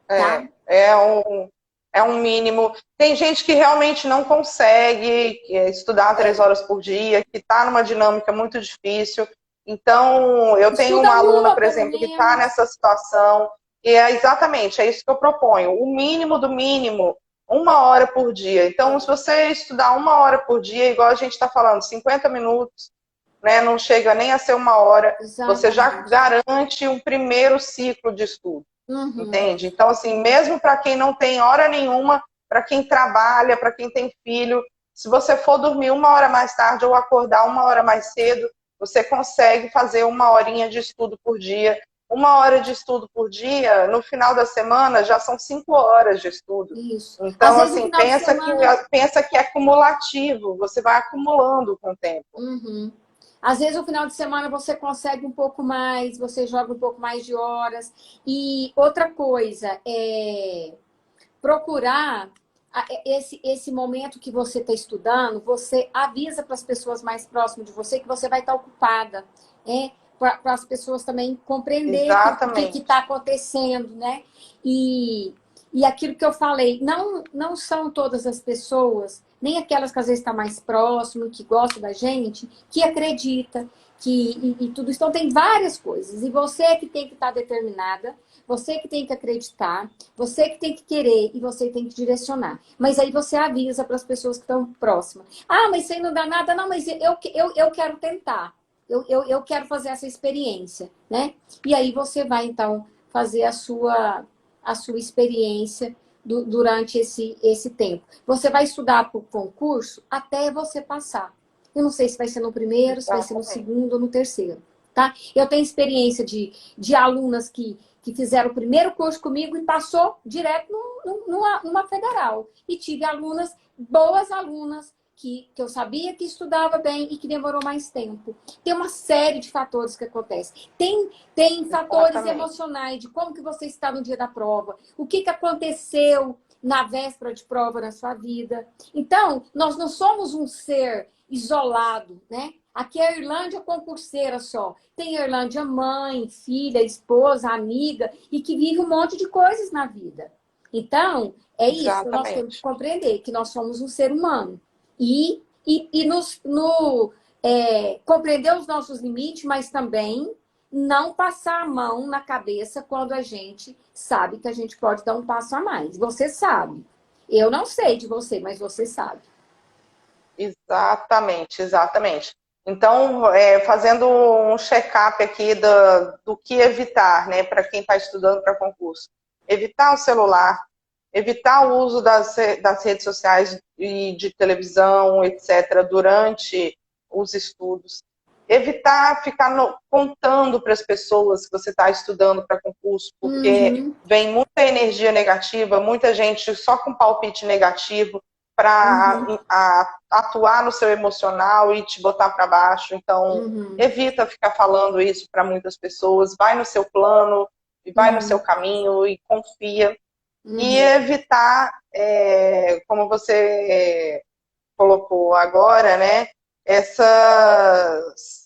tá? É um mínimo. Tem gente que realmente não consegue estudar 3 horas por dia, que está numa dinâmica muito difícil. Então, eu tenho Estuda uma aluna, uma, por pelo exemplo, que está menos. nessa situação, e é exatamente, é isso que eu proponho. O mínimo do mínimo, 1 hora por dia. Então, se você estudar 1 hora por dia, igual a gente está falando, 50 minutos, né, não chega nem a ser 1 hora, você já Exatamente. garante um primeiro ciclo de estudo. Uhum. Entende? Então, assim, mesmo para quem não tem hora nenhuma, para quem trabalha, para quem tem filho, se você for dormir 1 hora mais tarde ou acordar 1 hora mais cedo, você consegue fazer 1 horinha de estudo por dia. 1 hora de estudo por dia, no final da semana, já são 5 horas de estudo. Isso. Às Então, vezes no assim, final de semana. pensa que é acumulativo, você vai acumulando com o tempo. Uhum. Às vezes, no final de semana, você consegue um pouco mais, você joga um pouco mais de horas. E outra coisa, procurar esse momento que você está estudando, você avisa para as pessoas mais próximas de você que você vai estar ocupada, para as pessoas também compreender o que está Exatamente. acontecendo, né? E aquilo que eu falei, não são todas as pessoas, nem aquelas que às vezes estão mais próximas, que gostam da gente, que acredita e tudo isso. Então, tem várias coisas. E você que tem que estar determinada, você que tem que acreditar, você que tem que querer e você tem que direcionar. Mas aí você avisa para as pessoas que estão próximas. Ah, mas isso aí não dá nada. Não, mas eu quero tentar. Eu quero fazer essa experiência, né? E aí você vai, então, fazer a sua experiência durante esse tempo. Você vai estudar para o concurso até você passar. Eu não sei se vai ser no primeiro, se vai ser no segundo ou no terceiro, tá? Eu tenho experiência de alunas que fizeram o primeiro curso comigo e passou direto numa federal. E tive alunas, boas alunas, que eu sabia que estudava bem e que demorou mais tempo. Tem uma série de fatores que acontecem. Tem fatores emocionais de como que você está no dia da prova, o que aconteceu na véspera de prova na sua vida. Então, nós não somos um ser isolado, né? Aqui é a Irlândia concurseira só. Tem a Irlândia mãe, filha, esposa, amiga, e que vive um monte de coisas na vida. Então, é isso que nós temos que compreender, que nós somos um ser humano. E compreender os nossos limites, mas também não passar a mão na cabeça quando a gente sabe que a gente pode dar um passo a mais. Você sabe. Eu não sei de você, mas você sabe. Exatamente, exatamente. Então, fazendo um check-up aqui do que evitar, né, para quem está estudando para concurso. Evitar o celular, evitar o uso das redes sociais e de televisão, etc., durante os estudos. Evitar ficar contando para as pessoas que você está estudando para concurso, porque vem muita energia negativa, muita gente só com palpite negativo para atuar no seu emocional e te botar para baixo. Então, evita ficar falando isso para muitas pessoas. Vai no seu plano, vai no seu caminho e confia. E evitar, como você colocou agora, né, essas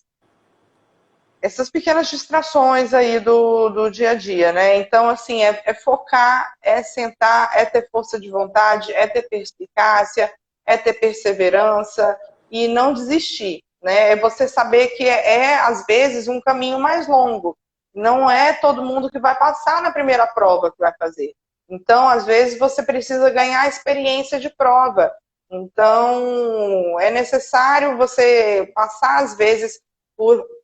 pequenas distrações aí do dia a dia, né? Então, assim, é focar, é sentar, é ter força de vontade, é ter perspicácia, é ter perseverança e não desistir, né? É você saber que às vezes, um caminho mais longo. Não é todo mundo que vai passar na primeira prova que vai fazer. Então, às vezes, você precisa ganhar experiência de prova. Então, é necessário você passar, às vezes,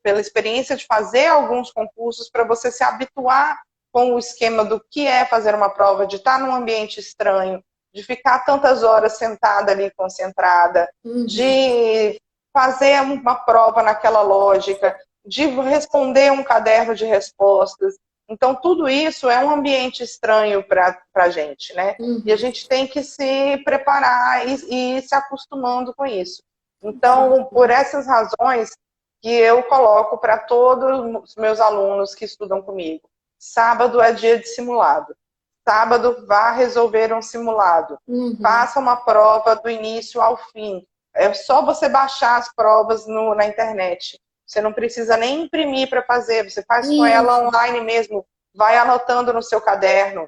pela experiência de fazer alguns concursos para você se habituar com o esquema do que é fazer uma prova, de estar num ambiente estranho, de ficar tantas horas sentada ali concentrada, de fazer uma prova naquela lógica, de responder um caderno de respostas. Então, tudo isso é um ambiente estranho para a gente, né? E a gente tem que se preparar e ir se acostumando com isso. Então, por essas razões que eu coloco para todos os meus alunos que estudam comigo. Sábado é dia de simulado. Sábado, vá resolver um simulado. Faça uma prova do início ao fim. É só você baixar as provas na internet. Você não precisa nem imprimir para fazer. Você faz com ela online mesmo. Vai anotando no seu caderno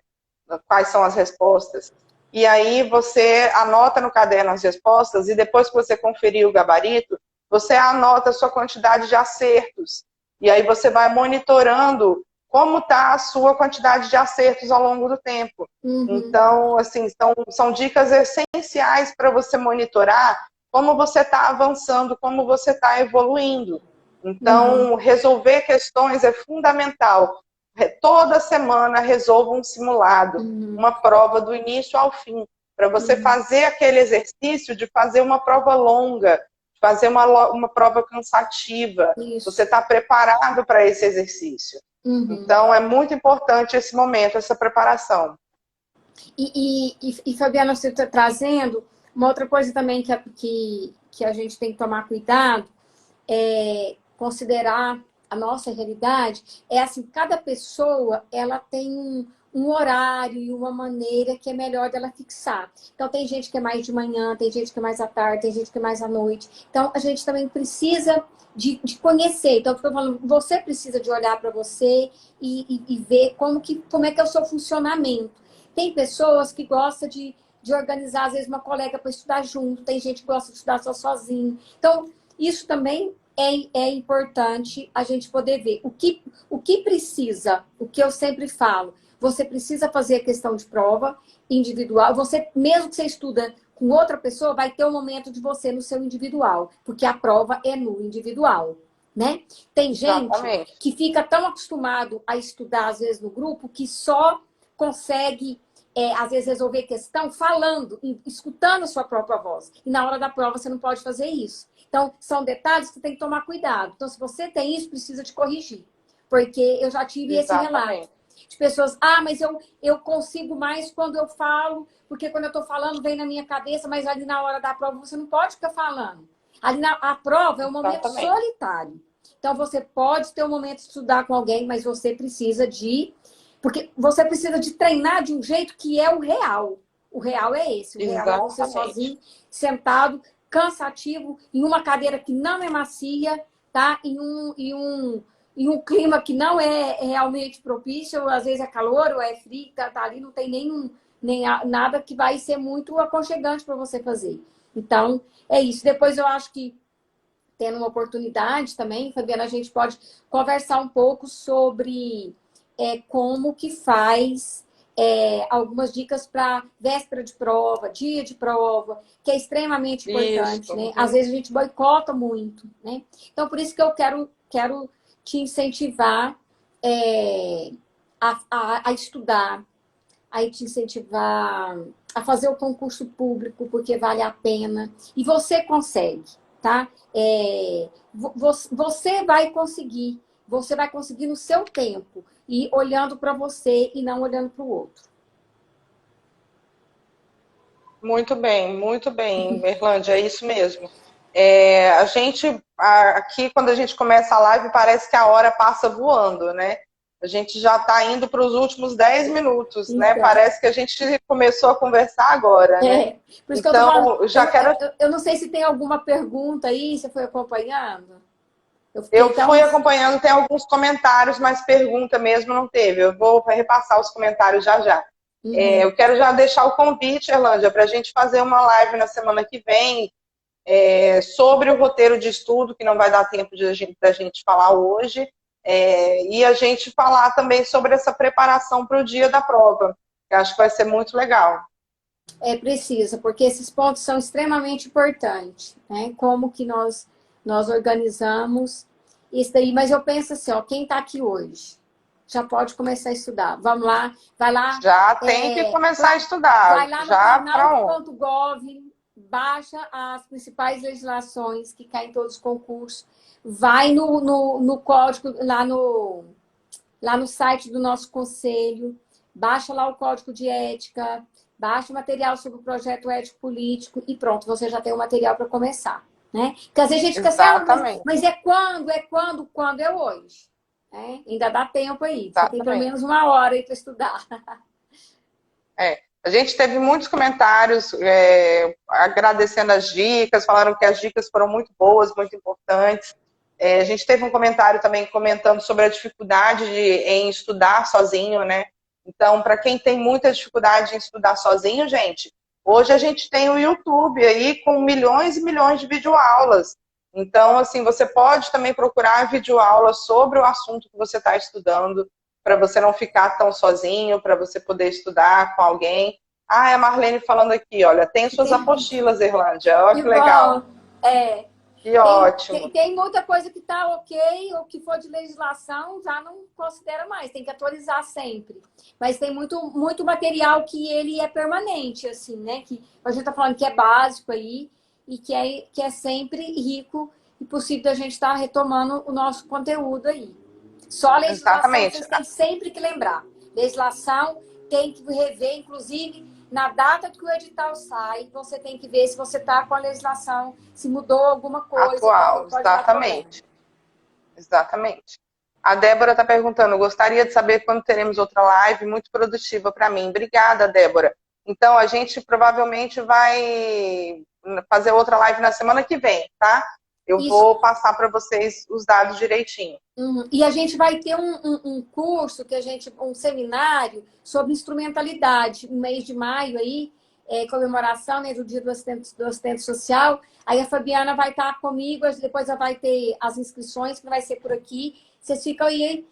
quais são as respostas. E aí você anota no caderno as respostas e depois que você conferir o gabarito, você anota a sua quantidade de acertos. E aí você vai monitorando como está a sua quantidade de acertos ao longo do tempo. Então, assim, são dicas essenciais para você monitorar como você está avançando, como você está evoluindo. Então, resolver questões é fundamental. Toda semana resolva um simulado, uma prova do início ao fim, para você fazer aquele exercício de fazer uma prova longa, fazer uma prova cansativa. Isso. Você está preparado para esse exercício. Então, é muito importante esse momento, essa preparação. E Fabiana, você está trazendo uma outra coisa também que a gente tem que tomar cuidado, é considerar a nossa realidade, é assim, cada pessoa, ela tem um horário e uma maneira que é melhor dela fixar. Então, tem gente que é mais de manhã, tem gente que é mais à tarde, tem gente que é mais à noite. Então, a gente também precisa de conhecer. Então, eu estou falando, você precisa de olhar para você e ver como é que é o seu funcionamento. Tem pessoas que gostam de organizar, às vezes, uma colega para estudar junto. Tem gente que gosta de estudar só sozinho. Então, isso também é importante a gente poder ver o que precisa, o que eu sempre falo. Você precisa fazer a questão de prova individual. Você, mesmo que você estuda com outra pessoa, vai ter um momento de você no seu individual, porque a prova é no individual, né? Tem gente Exatamente. que fica tão acostumado a estudar, às vezes, no grupo, que só consegue, às vezes, resolver questão falando, escutando a sua própria voz. E na hora da prova você não pode fazer isso. Então, são detalhes que você tem que tomar cuidado. Então, se você tem isso, precisa te corrigir. Porque eu já tive esse relato Exatamente. de pessoas, mas eu consigo mais quando eu falo, porque quando eu estou falando vem na minha cabeça, mas ali na hora da prova você não pode ficar falando. A prova é um momento Exatamente. solitário. Então, você pode ter um momento de estudar com alguém, mas você precisa de... Porque você precisa de treinar de um jeito que é o real. O real é esse. O real é você Exatamente. sozinho, sentado, cansativo, em uma cadeira que não é macia, tá? Em um clima que não é realmente propício, ou às vezes é calor, ou é frio, tá ali, não tem nada que vai ser muito aconchegante para você fazer. Então, é isso. Depois eu acho que, tendo uma oportunidade também, Fabiana, a gente pode conversar um pouco sobre como que faz algumas dicas para véspera de prova, dia de prova, que é extremamente Isso. importante, né? Às Uhum. vezes a gente boicota muito, né? Então, por isso que eu quero te incentivar a estudar, a te incentivar a fazer o concurso público, porque vale a pena. E você consegue, tá? Você vai conseguir no seu tempo, e olhando para você e não olhando para o outro. Muito bem, Merlândia, é isso mesmo. A gente, aqui, quando a gente começa a live, parece que a hora passa voando, né? A gente já está indo para os últimos 10 minutos, né? Então, Parece que a gente começou a conversar agora, né? por isso que eu tô falando. Então, já quero. Eu não sei se tem alguma pergunta aí, você foi acompanhando? Eu fiquei Eu fui tão. acompanhando, tem alguns comentários, mas pergunta mesmo não teve. Eu vou repassar os comentários já já. Uhum. Eu quero já deixar o convite, Erlândia, para a gente fazer uma live na semana que vem sobre o roteiro de estudo, que não vai dar tempo da gente falar hoje, e a gente falar também sobre essa preparação para o dia da prova. Eu acho que vai ser muito legal. É preciso, porque esses pontos são extremamente importantes, né? Como que nós organizamos isso daí. Mas eu penso assim, ó, quem está aqui hoje já pode começar a estudar. Vamos lá, vai lá, Já tem que começar a estudar, vai lá no já para ontem. planalto.gov, baixa as principais legislações que caem em todos os concursos, vai no código, lá no site do nosso conselho, baixa lá o código de ética, baixa o material sobre o projeto ético político e pronto, você já tem o material para começar. Né? Porque às vezes a gente fica assim, Exatamente, mas quando é hoje. Né? Ainda dá tempo aí, você tem pelo exatamente. menos uma hora aí para estudar. A gente teve muitos comentários agradecendo as dicas, falaram que as dicas foram muito boas, muito importantes. A gente teve um comentário também comentando sobre a dificuldade em estudar sozinho, né? Então, para quem tem muita dificuldade em estudar sozinho, gente, hoje a gente tem o YouTube aí com milhões e milhões de videoaulas. Então, assim, você pode também procurar videoaulas sobre o assunto que você está estudando, para você não ficar tão sozinho, para você poder estudar com alguém. É a Marlene falando aqui, olha, tem suas apostilas, Irlândia, olha Que que legal. bom. É, Que ótimo. tem muita coisa que está ok, ou que for de legislação, já não considera mais, tem que atualizar sempre. Mas tem muito material que ele é permanente, assim, né? Que a gente está falando que é básico aí e que é sempre rico e possível da gente estar retomando o nosso conteúdo aí. Só a legislação Exatamente. vocês têm sempre que lembrar. Legislação tem que rever, inclusive, na data que o edital sai, você tem que ver se você está com a legislação, se mudou alguma coisa, porque Atual, pode dar problema. exatamente. Exatamente. A Débora está perguntando, gostaria de saber quando teremos outra live muito produtiva para mim. Obrigada, Débora. Então, a gente provavelmente vai fazer outra live na semana que vem, tá? Eu Isso. vou passar para vocês os dados direitinho. E a gente vai ter um curso, um seminário sobre instrumentalidade, no mês de maio aí, comemoração, né, do Dia do Assistente Social. Aí a Fabiana vai estar comigo, depois ela vai ter as inscrições, que vai ser por aqui. Vocês ficam aí,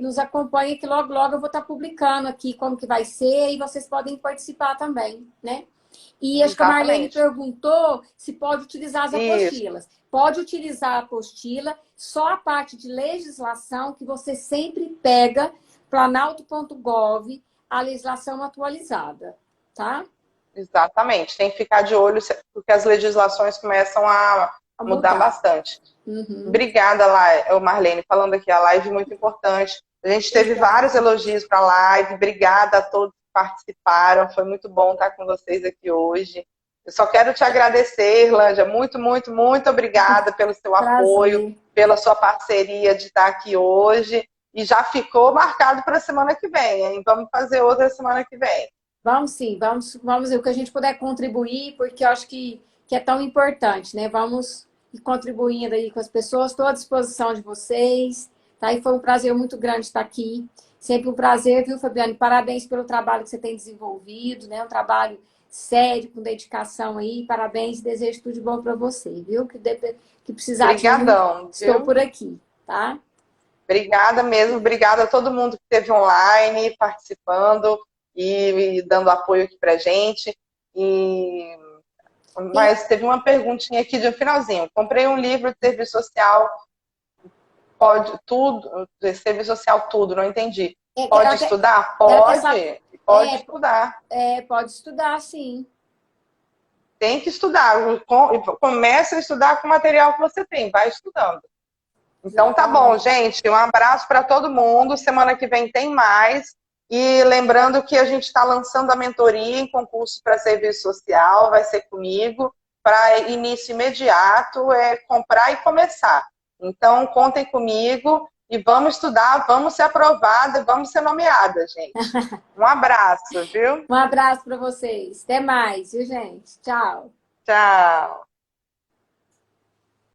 nos acompanhem, que logo, logo eu vou estar publicando aqui como que vai ser, e vocês podem participar também, né? E acho que a Marlene Exatamente. perguntou se pode utilizar as Isso. apostilas. Pode utilizar a apostila, só a parte de legislação que você sempre pega, planalto.gov, a legislação atualizada, tá? Exatamente. Tem que ficar de olho, porque as legislações começam a A mudar mudar. bastante. Uhum. Obrigada, Marlene, falando aqui, a live é muito importante. A gente teve Obrigada. vários elogios para a live. Obrigada a todos que participaram. Foi muito bom estar com vocês aqui hoje. Eu só quero te agradecer, Irlândia. Muito, muito, muito obrigada pelo seu apoio, Prazer. pela sua parceria de estar aqui hoje. E já ficou marcado para a semana que vem, hein? Vamos fazer outra semana que vem. Vamos sim, vamos ver o que a gente puder contribuir, porque eu acho que é tão importante, né? Vamos ir contribuindo aí com as pessoas, estou à disposição de vocês, tá? E foi um prazer muito grande estar aqui. Sempre um prazer, viu, Fabiane? Parabéns pelo trabalho que você tem desenvolvido, né? Um trabalho sério, com dedicação aí. Parabéns, desejo tudo de bom para você, viu? Que precisar de mim, Obrigadão, estou viu? por aqui, tá? Obrigada mesmo, obrigada a todo mundo que esteve online, participando e dando apoio aqui pra gente. Mas teve uma perguntinha aqui de um finalzinho. Comprei um livro de serviço social, pode tudo, de serviço social tudo, não entendi. Pode estudar? Pode, pode estudar. Pode estudar, sim. Tem que estudar. Começa a estudar com o material que você tem, vai estudando. Então tá bom, gente. Um abraço para todo mundo. Semana que vem tem mais. E lembrando que a gente está lançando a mentoria em concurso para serviço social, vai ser comigo, para início imediato, comprar e começar. Então contem comigo e vamos estudar, vamos ser aprovadas, vamos ser nomeadas, gente. Um abraço, viu? Um abraço para vocês. Até mais, viu, gente? Tchau. Tchau.